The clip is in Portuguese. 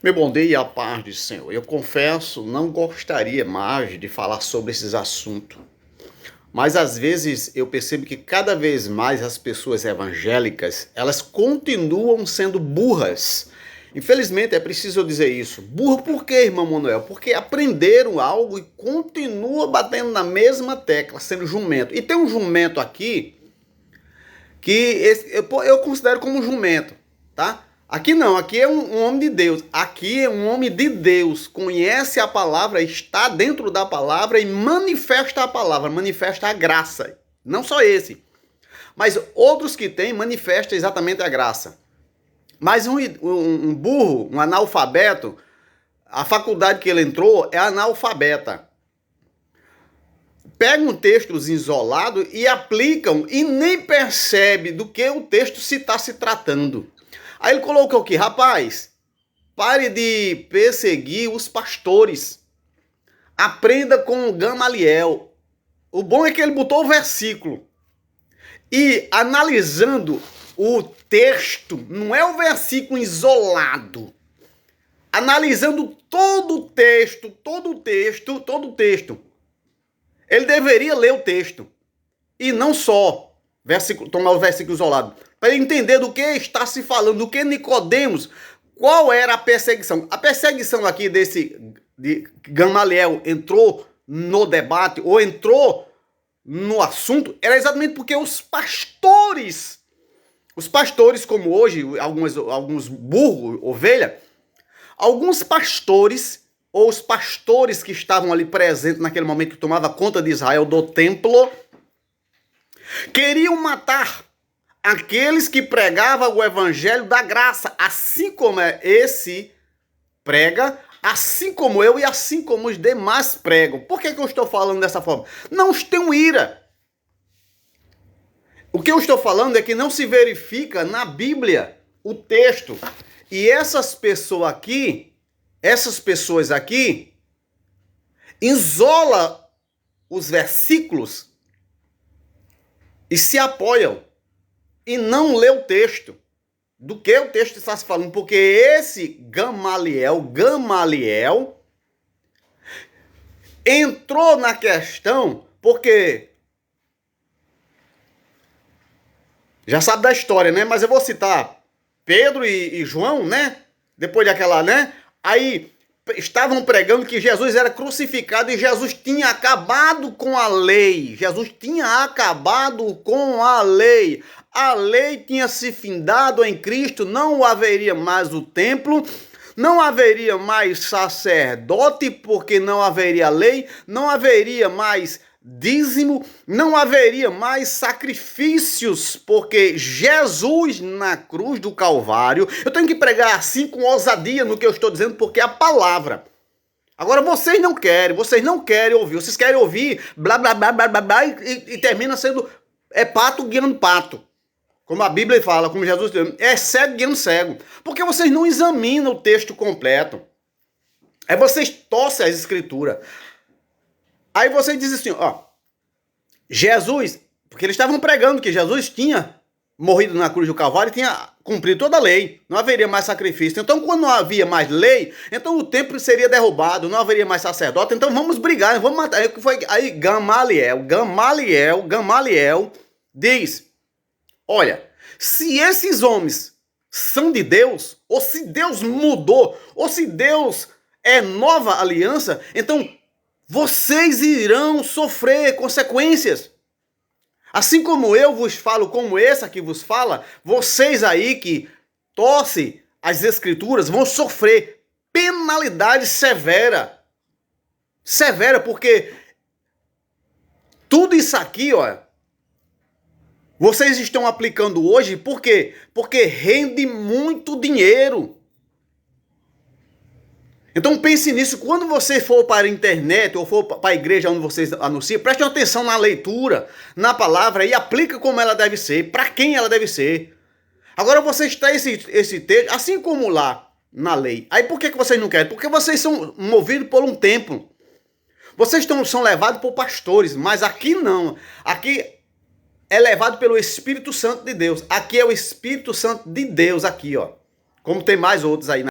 Meu bom dia e a paz do Senhor. Eu confesso, não gostaria mais de falar sobre esses assuntos. Mas às vezes eu percebo que cada vez mais as pessoas evangélicas, elas continuam sendo burras. Infelizmente é preciso eu dizer isso. Burro por quê, irmão Manuel? Porque aprenderam algo e continuam batendo na mesma tecla, sendo jumento. E tem um jumento aqui que eu considero como jumento, tá? Aqui não, aqui é um homem de Deus. Aqui é um homem de Deus. Conhece a palavra, está dentro da palavra e manifesta a palavra, manifesta a graça. Não só esse, mas outros que tem manifesta exatamente a graça. Mas um burro, um analfabeto, a faculdade que ele entrou é analfabeta. Pegam textos isolados e aplicam e nem percebe do que o texto se está se tratando. Aí ele colocou aqui, rapaz, pare de perseguir os pastores. Aprenda com Gamaliel. O bom é que ele botou o versículo. E analisando o texto, não é o versículo isolado. Analisando todo o texto, ele deveria ler o texto. E não só tomar o versículo isolado. Para entender do que está se falando, do que Nicodemos, qual era a perseguição. A perseguição aqui de Gamaliel entrou no debate, ou entrou no assunto, era exatamente porque os pastores como hoje, alguns burros, ovelha, alguns pastores, ou os pastores que estavam ali presentes naquele momento que tomava conta de Israel, do templo, queriam matar aqueles que pregavam o evangelho da graça, assim como esse prega, assim como eu e assim como os demais pregam. Por que eu estou falando dessa forma? Não tenham ira. O que eu estou falando é que não se verifica na Bíblia o texto. E essas pessoas aqui, isolam os versículos e se apoiam e não lê o texto. Do que o texto está se falando? Porque esse Gamaliel entrou na questão porque já sabe da história, né? Mas eu vou citar Pedro e João, né? Depois daquela, né? Aí estavam pregando que Jesus era crucificado e Jesus tinha acabado com a lei. Jesus tinha acabado com a lei. A lei tinha se findado em Cristo, não haveria mais o templo, não haveria mais sacerdote, porque não haveria lei, não haveria mais dízimo, não haveria mais sacrifícios, porque Jesus na cruz do Calvário, eu tenho que pregar assim com ousadia no que eu estou dizendo, porque é a palavra. Agora vocês não querem ouvir, vocês querem ouvir blá blá blá blá blá, blá e termina sendo pato guiando pato. Como a Bíblia fala, como Jesus diz, é cego guiando cego. Porque vocês não examinam o texto completo. Aí vocês torcem as escrituras. Aí vocês dizem assim, ó, Jesus, porque eles estavam pregando que Jesus tinha morrido na cruz do Calvário e tinha cumprido toda a lei. Não haveria mais sacrifício. Então, quando não havia mais lei, então o templo seria derrubado, não haveria mais sacerdote. Então, vamos brigar, vamos matar. Aí Gamaliel diz, olha, se esses homens são de Deus, ou se Deus mudou, ou se Deus é nova aliança, então vocês irão sofrer consequências. Assim como eu vos falo, como esse aqui vos fala, vocês aí que torcem as escrituras vão sofrer penalidade severa. Severa, porque tudo isso aqui, ó, vocês estão aplicando hoje, por quê? Porque rende muito dinheiro. Então pense nisso, quando você for para a internet ou for para a igreja onde vocês anunciam, preste atenção na leitura, na palavra e aplica como ela deve ser, para quem ela deve ser. Agora vocês têm esse texto, assim como lá na lei. Aí por que vocês não querem? Porque vocês são movidos por um templo. Vocês são levados por pastores, mas aqui não. Aqui é levado pelo Espírito Santo de Deus. Aqui é o Espírito Santo de Deus, aqui, ó. Como tem mais outros aí.